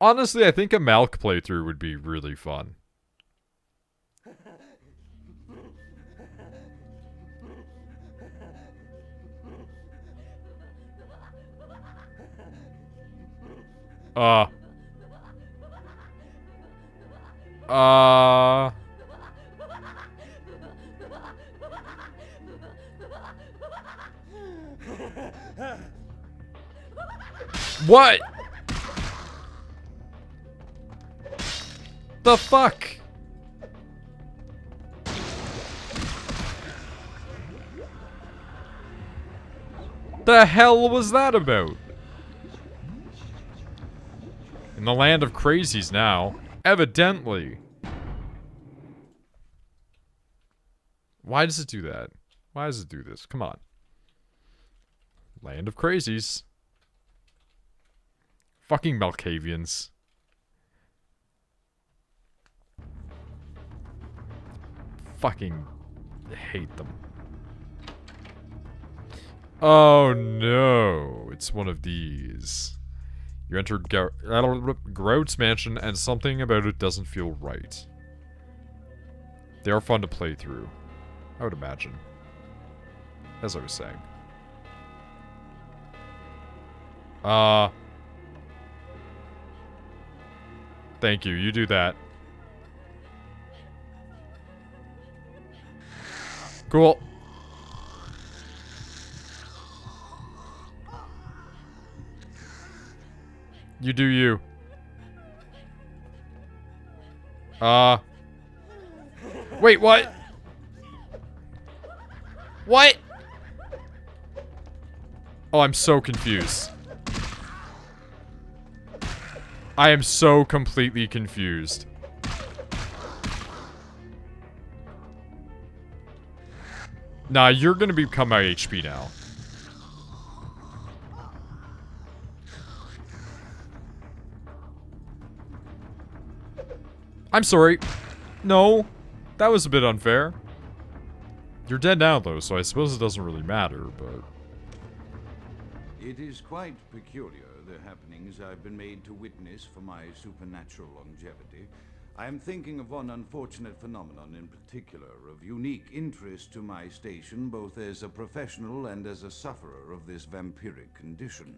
Honestly, I think a Malk playthrough would be really fun. What? The fuck? The hell was that about? In the land of crazies now. Evidently. Why does it do that? Why does it do this? Come on. Land of crazies. Fucking Malkavians. Fucking hate them. Oh no, it's one of these. You entered Grout's mansion and something about it doesn't feel right. They are fun to play through, I would imagine. As I was saying. Thank you, you do that. Cool. You do you. Wait, what? What? Oh, I'm so confused. I am so completely confused. Nah, you're gonna become my HP now. I'm sorry. No. that was a bit unfair. You're dead now, though, so I suppose it doesn't really matter, but... It is quite peculiar, the happenings I've been made to witness for my supernatural longevity. I am thinking of one unfortunate phenomenon in particular, of unique interest to my station, both as a professional and as a sufferer of this vampiric condition.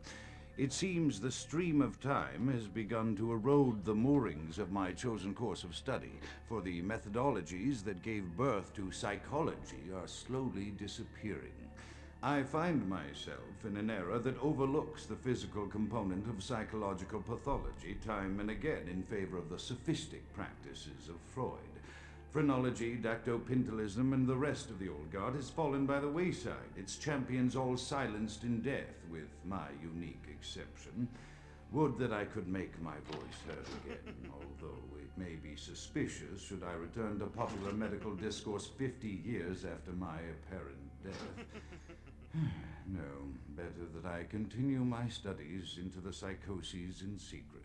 It seems the stream of time has begun to erode the moorings of my chosen course of study, for the methodologies that gave birth to psychology are slowly disappearing. I find myself in an era that overlooks the physical component of psychological pathology time and again in favor of the sophistic practices of Freud. Phrenology, dactopintilism, and the rest of the old guard has fallen by the wayside, its champions all silenced in death, with my unique exception. Would that I could make my voice heard again, although it may be suspicious should I return to popular medical discourse 50 years after my apparent death. No, better that I continue my studies into the psychoses in secret.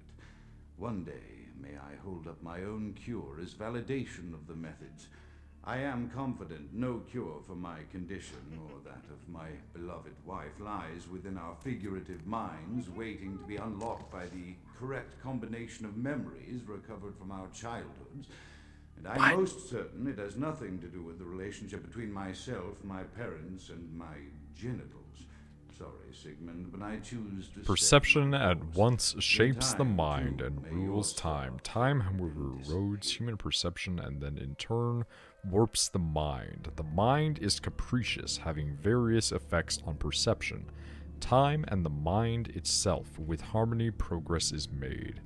One day, may I hold up my own cure as validation of the methods. I am confident no cure for my condition, or that of my beloved wife, lies within our figurative minds, waiting to be unlocked by the correct combination of memories recovered from our childhoods. And I'm most certain it has nothing to do with the relationship between myself, my parents, and my genitals. Sorry, Sigmund, but I choose to perception at once shapes the mind and rules time. Time, however, erodes human perception and then in turn warps the mind. The mind is capricious, having various effects on perception. Time and the mind itself, with harmony, progress is made.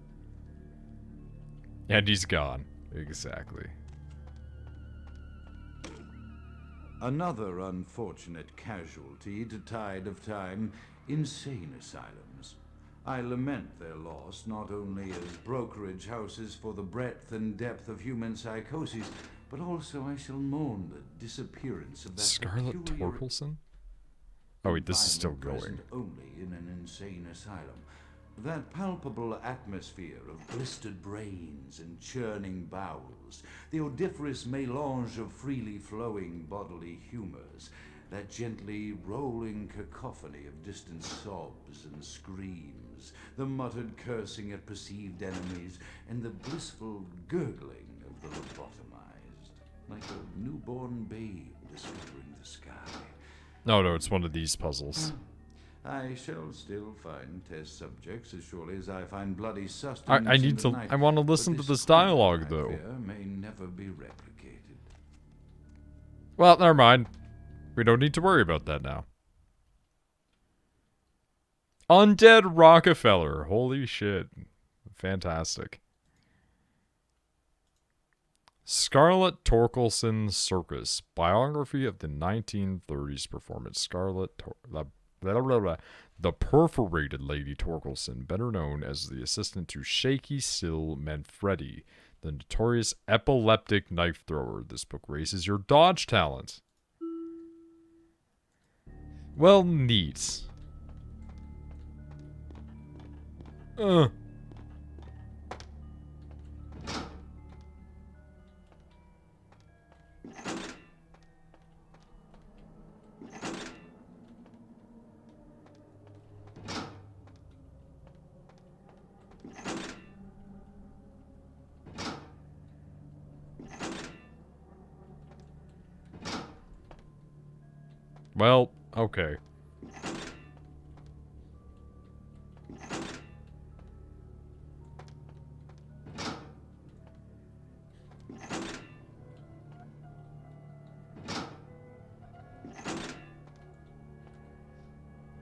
And he's gone. Exactly. Another unfortunate casualty to tide of time, insane asylums. I lament their loss not only as brokerage houses for the breadth and depth of human psychoses, but also I shall mourn the disappearance of that Scarlet Torkelson? Oh wait, this is still going. Present only in an insane asylum. That palpable atmosphere of blistered brains and churning bowels, the odoriferous melange of freely flowing bodily humors, that gently rolling cacophony of distant sobs and screams, the muttered cursing at perceived enemies, and the blissful gurgling of the lobotomized, like a newborn babe discovering the sky. No, it's one of these puzzles. I shall still find test subjects as surely as I find bloody sustenance. I want to listen to this dialogue, though. May never be replicated. Well, never mind. We don't need to worry about that now. Undead Rockefeller. Holy shit. Fantastic. Scarlet Torkelson Circus. Biography of the 1930s performance. The Perforated Lady Torkelson, better known as the assistant to Shaky Sill Manfredi, the notorious epileptic knife thrower. This book raises your dodge talent. Well, neat. Well, okay.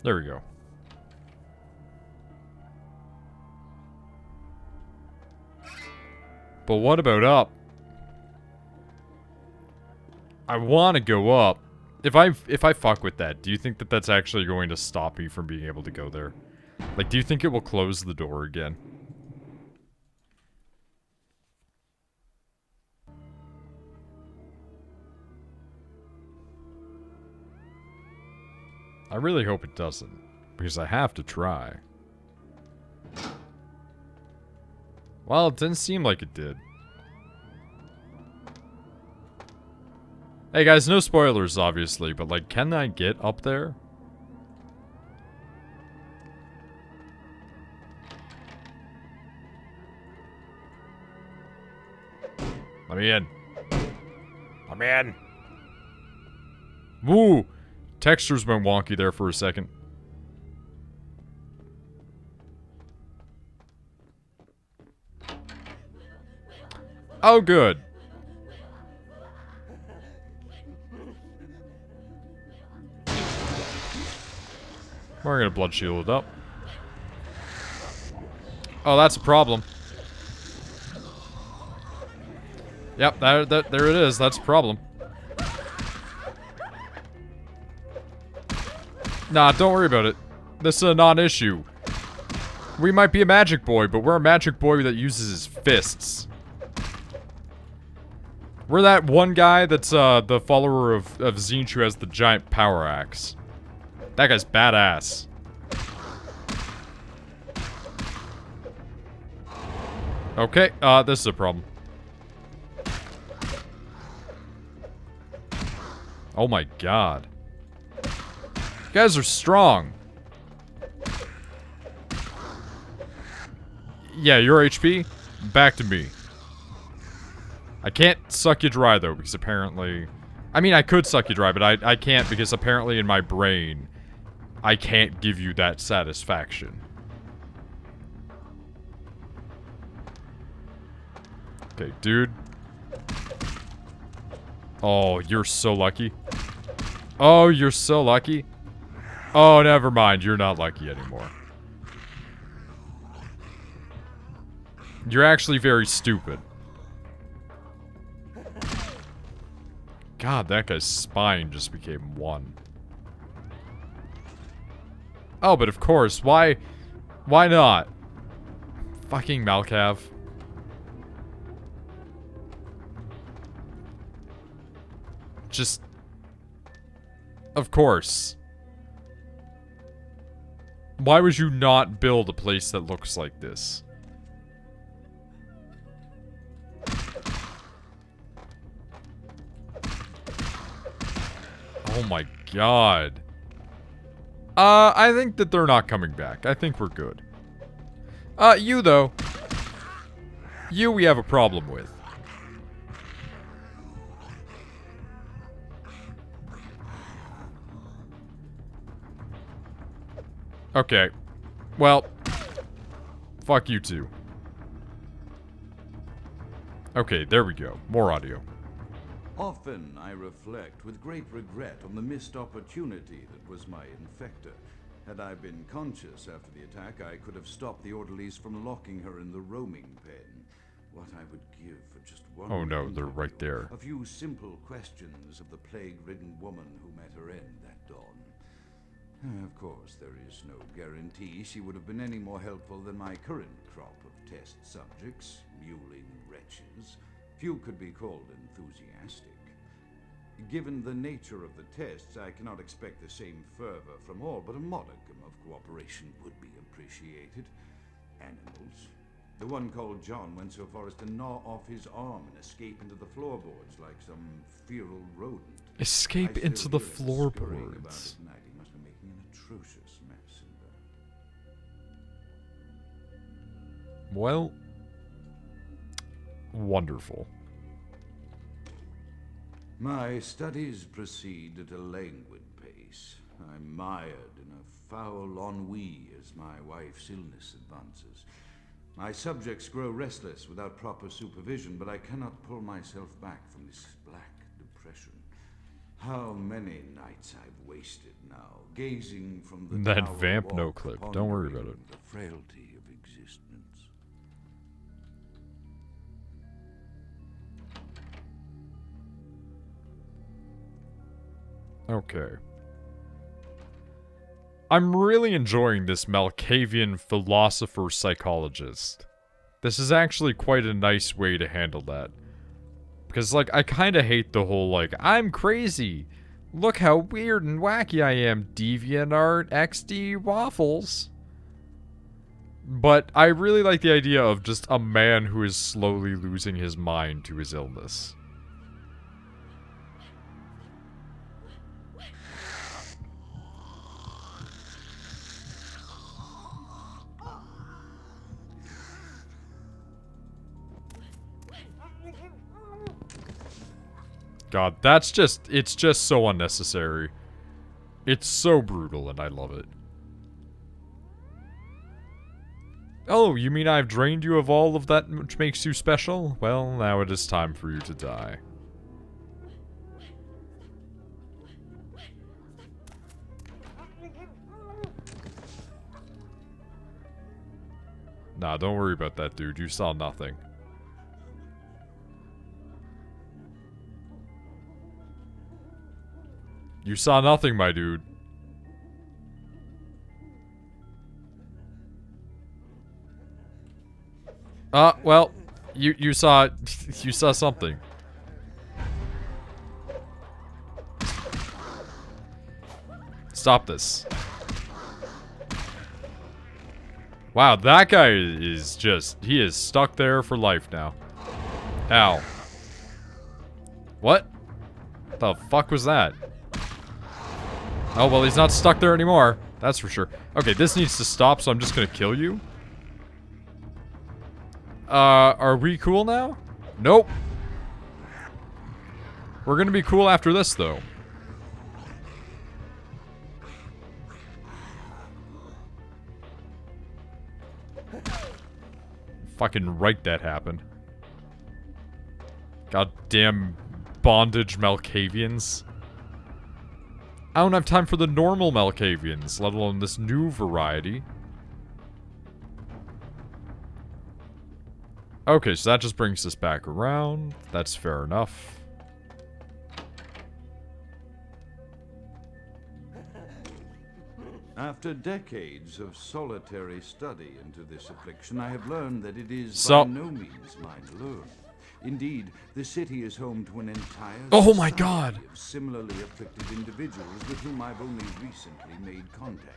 There we go. But what about up? I want to go up. If I fuck with that, do you think that that's actually going to stop me from being able to go there? Like, do you think it will close the door again? I really hope it doesn't, because I have to try. Well, it didn't seem like it did. Hey guys, no spoilers obviously, but like, can I get up there? Let me in. Let me in. Woo! Textures went wonky there for a second. Oh, good. We're gonna blood shield it up. Oh, that's a problem. Yep, there it is. That's a problem. Nah, don't worry about it. This is a non-issue. We might be a magic boy, but we're a magic boy that uses his fists. We're that one guy that's the follower of Zinch who has the giant power axe. That guy's badass. Okay, this is a problem. Oh my god. You guys are strong. Yeah, your HP, back to me. I can't suck you dry though, because apparently... I mean, I could suck you dry, but I can't because apparently in my brain, I can't give you that satisfaction. Okay, dude. Oh, you're so lucky. Oh, you're so lucky. Oh, never mind. You're not lucky anymore. You're actually very stupid. God, that guy's spine just became one. Oh, but of course, why not? Fucking Malcav. Just... Of course. Why would you not build a place that looks like this? Oh my god. I think that they're not coming back. I think we're good. You though. You we have a problem with. Okay. Well, fuck you too. Okay, there we go. More audio. Often I reflect with great regret on the missed opportunity that was my infector. Had I been conscious after the attack, I could have stopped the orderlies from locking her in the roaming pen. What I would give for just one... Oh no, they're right there. A few simple questions of the plague-ridden woman who met her end that dawn. Of course, there is no guarantee she would have been any more helpful than my current crop of test subjects, mewling wretches. Few could be called enthusiastic. Given the nature of the tests, I cannot expect the same fervor from all, but a modicum of cooperation would be appreciated. Animals. The one called John went so far as to gnaw off his arm and escape into the floorboards like some feral rodent. Escape into the floorboards. He must be making an atrocious mess in there. Well, wonderful. My studies proceed at a languid pace. I'm mired in a foul ennui as my wife's illness advances. My subjects grow restless without proper supervision, but I cannot pull myself back from this black depression. How many nights I've wasted now, gazing from the that tower vamp walk, no clip. Don't worry about it. The frailty of existence. Okay. I'm really enjoying this Malkavian philosopher-psychologist. This is actually quite a nice way to handle that. Because, like, I kind of hate the whole, like, I'm crazy. Look how weird and wacky I am, DeviantArt XD waffles. But I really like the idea of just a man who is slowly losing his mind to his illness. God, that's just... It's just so unnecessary. It's so brutal, and I love it. Oh, you mean I've drained you of all of that which makes you special? Well, now it is time for you to die. Nah, don't worry about that, dude. You saw nothing. You saw nothing, my dude. Well, you saw you saw something. Stop this. Wow, that guy is just... He is stuck there for life now. Ow. What? The fuck was that? Oh, well, he's not stuck there anymore. That's for sure. Okay, this needs to stop, so I'm just gonna kill you. Are we cool now? Nope. We're gonna be cool after this, though. Fucking right that happened. Goddamn bondage Malkavians. I don't have time for the normal Malkavians, let alone this new variety. Okay, so that just brings us back around. That's fair enough. After decades of solitary study into this affliction, I have learned that it is So- by no means mine alone. Indeed, the city is home to an entire Oh my society God. of similarly afflicted individuals with whom I've only recently made contact.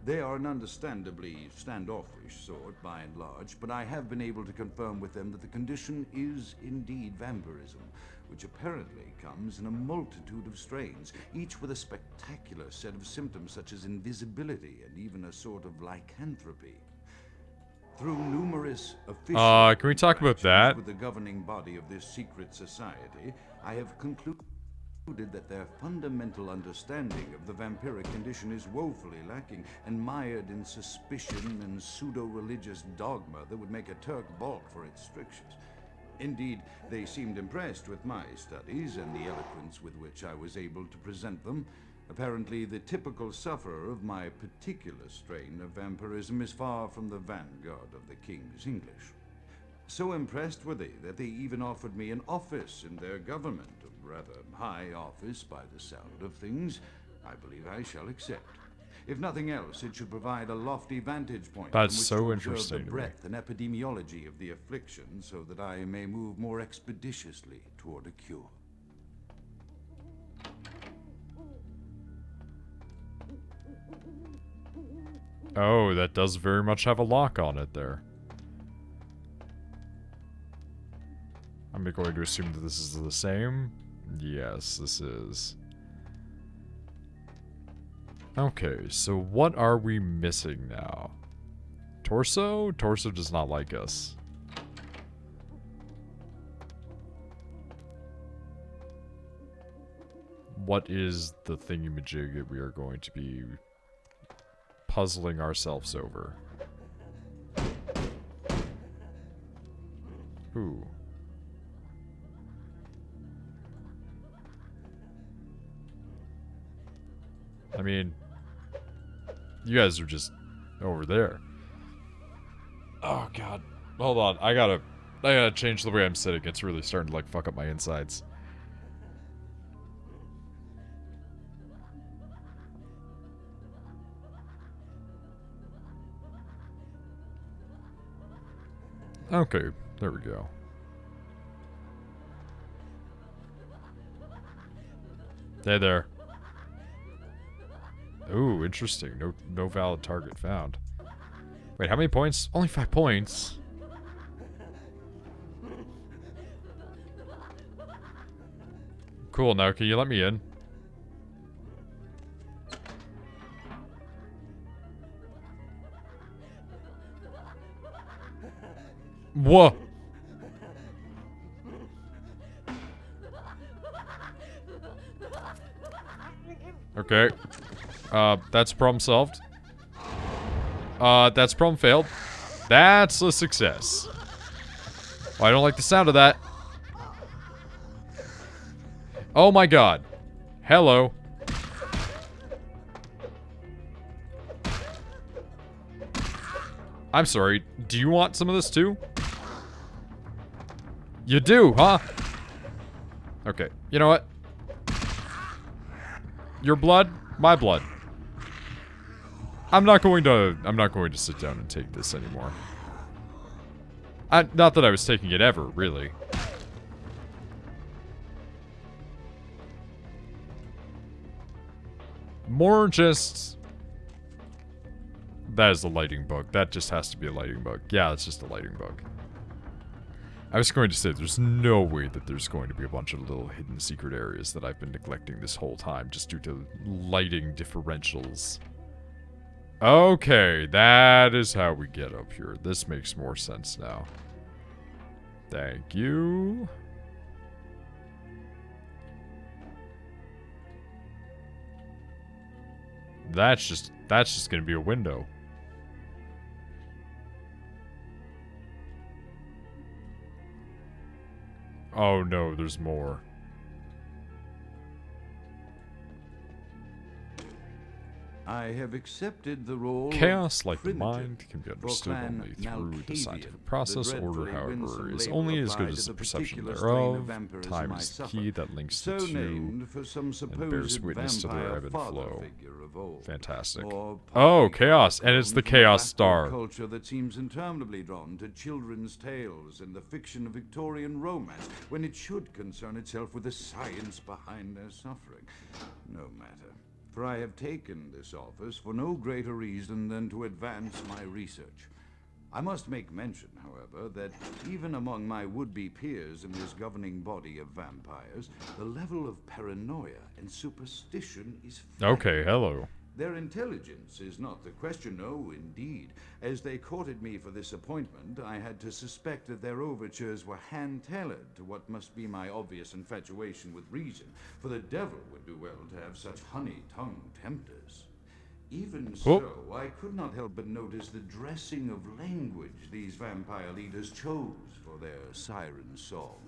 They are an understandably standoffish sort by and large, but I have been able to confirm with them that the condition is indeed vampirism, which apparently comes in a multitude of strains, each with a spectacular set of symptoms such as invisibility and even a sort of lycanthropy. Through numerous official can we talk about interactions that? with the governing body of this secret society, I have concluded that their fundamental understanding of the vampiric condition is woefully lacking and mired in suspicion and pseudo-religious dogma that would make a Turk balk for its strictures. Indeed, they seemed impressed with my studies and the eloquence with which I was able to present them. Apparently, the typical sufferer of my particular strain of vampirism is far from the vanguard of the King's English. So impressed were they that they even offered me an office in their government, a rather high office by the sound of things. I believe I shall accept. If nothing else, it should provide a lofty vantage point That's from which so to observe interesting the to me. breadth and epidemiology of the affliction, so that I may move more expeditiously toward a cure. Oh, that does very much have a lock on it there. I'm going to assume that this is the same. Yes, this is. Okay, so what are we missing now? Torso? Torso does not like us. What is the thingamajig that we are going to be puzzling ourselves over? Ooh. I mean, you guys are just over there. Oh god. Hold on. I gotta change the way I'm sitting. It's really starting to like fuck up my insides. Okay, there we go. Hey there. Ooh, interesting. No valid target found. Wait, how many points? Only 5 points. Cool, now can you let me in? Whoa. Okay. That's problem solved. That's problem failed. That's a success. Oh, I don't like the sound of that. Oh my god. Hello. I'm sorry. Do you want some of this too? You do, huh? Okay. You know what? Your blood, my blood. I'm not going to sit down and take this anymore. Not that I was taking it ever, really. More just... That is a lighting bug. That just has to be a lighting bug. Yeah, it's just a lighting bug. I was going to say, there's no way that there's going to be a bunch of little hidden secret areas that I've been neglecting this whole time just due to lighting differentials. Okay, that is how we get up here. This makes more sense now. Thank you. That's just gonna be a window. Oh no, there's more. I have accepted the role Chaos, like of the primitive mind, can be understood Clan only through the Malkavian, scientific process. the Order, dreadfully however, winsome is labor only as good applied as to the the perception particular strain of thereof. vampirism Time I is the suffer. key that links the So two, named for some and supposed bears witness to their vampire ebb and father flow. figure of old. Fantastic. Or Oh, partly Chaos, and it's the grown from a Chaos backward Star. culture that seems interminably drawn to children's tales and the fiction of Victorian romance, when it should concern itself with the science behind their suffering. No matter. For I have taken this office for no greater reason than to advance my research. I must make mention, however, that even among my would-be peers in this governing body of vampires, the level of paranoia and superstition is Okay, hello. Their intelligence is not the question, no, indeed. As they courted me for this appointment, I had to suspect that their overtures were hand-tailored to what must be my obvious infatuation with reason, for the devil would do well to have such honey-tongued tempters. Even so, I could not help but notice the dressing of language these vampire leaders chose for their siren song.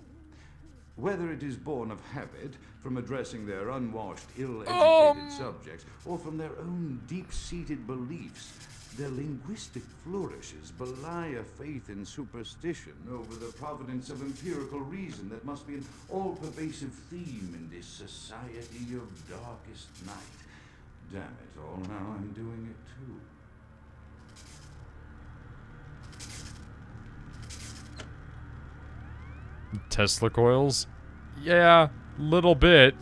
Whether it is born of habit, from addressing their unwashed, ill-educated subjects, or from their own deep-seated beliefs, their linguistic flourishes belie a faith in superstition over the providence of empirical reason that must be an all-pervasive theme in this society of darkest night. Damn it all, now I'm doing it too. Tesla coils? Yeah, little bit.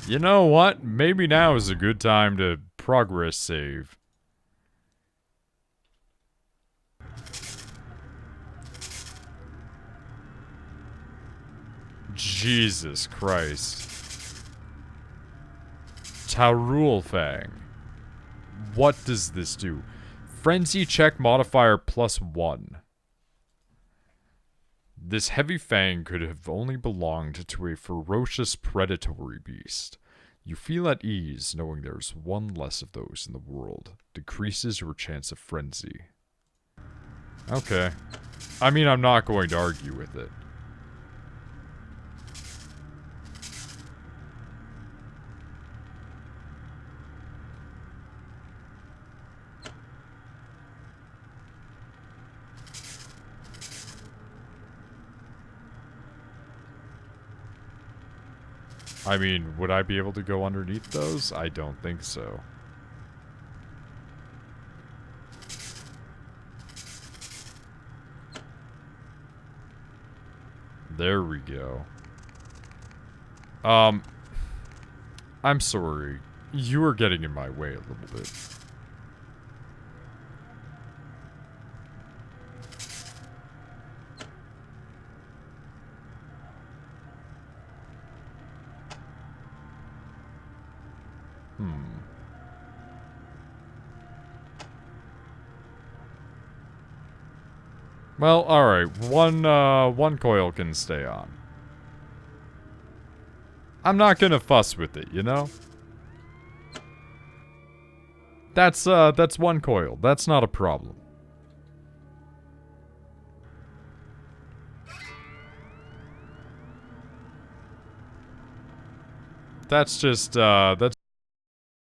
You know what? Maybe now is a good time to progress save. Jesus Christ. Tarul Fang. What does this do? Frenzy check modifier +1. This heavy fang could have only belonged to a ferocious predatory beast. You feel at ease knowing there's one less of those in the world. Decreases your chance of frenzy. Okay. I mean, I'm not going to argue with it. I mean, would I be able to go underneath those? I don't think so. There we go. I'm sorry. You are getting in my way a little bit. Well, alright. One coil can stay on. I'm not gonna fuss with it, you know? That's one coil. That's not a problem. That's just, that's